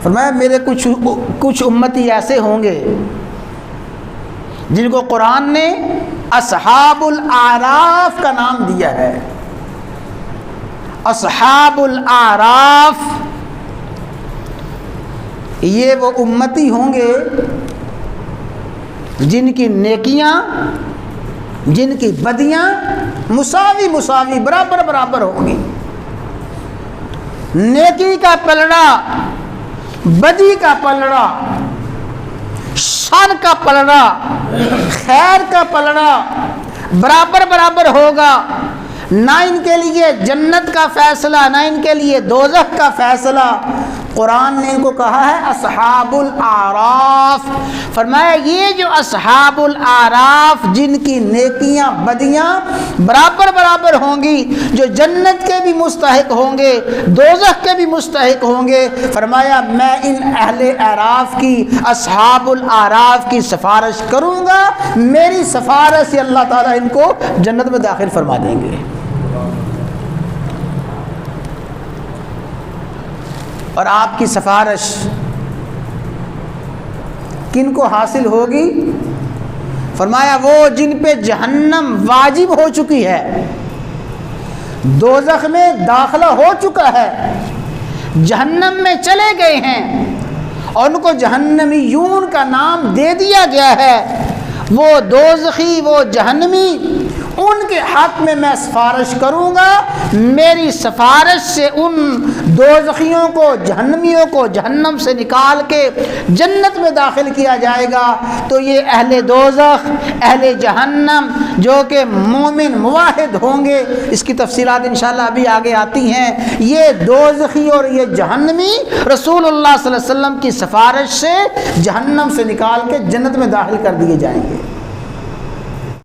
فرمایا میرے کچھ امتی ایسے ہوں گے جن کو قرآن نے اصحاب الاعراف کا نام دیا ہے. اصحاب الاعراف یہ وہ امتی ہوں گے جن کی نیکیاں جن کی بدیاں مساوی برابر ہوں گی. نیکی کا پلڑا بدی کا پلڑا، شر کا پلڑا خیر کا پلڑا برابر ہوگا. نہ ان کے لیے جنت کا فیصلہ نہ ان کے لیے دوزخ کا فیصلہ. قرآن نے ان کو کہا ہے اصحاب الاعراف. فرمایا یہ جو اصحاب الاعراف جن کی نیکیاں بدیاں برابر ہوں گی، جو جنت کے بھی مستحق ہوں گے دوزخ کے بھی مستحق ہوں گے، فرمایا میں ان اہل اعراف کی اصحاب الاعراف کی سفارش کروں گا. میری سفارش سے اللہ تعالیٰ ان کو جنت میں داخل فرما دیں گے. اور آپ کی سفارش کن کو حاصل ہوگی؟ فرمایا وہ جن پہ جہنم واجب ہو چکی ہے، دوزخ میں داخلہ ہو چکا ہے، جہنم میں چلے گئے ہیں اور ان کو جہنمیون کا نام دے دیا گیا ہے. وہ دوزخی وہ جہنمی ان کے حق میں سفارش کروں گا. میری سفارش سے ان دوزخیوں کو جہنمیوں کو جہنم سے نکال کے جنت میں داخل کیا جائے گا. تو یہ اہل دوزخ اہل جہنم جو کہ مومن موحد ہوں گے، اس کی تفصیلات انشاءاللہ ابھی آگے آتی ہیں. یہ دوزخی اور یہ جہنمی رسول اللہ صلی اللہ علیہ وسلم کی سفارش سے جہنم سے نکال کے جنت میں داخل کر دیے جائیں گے.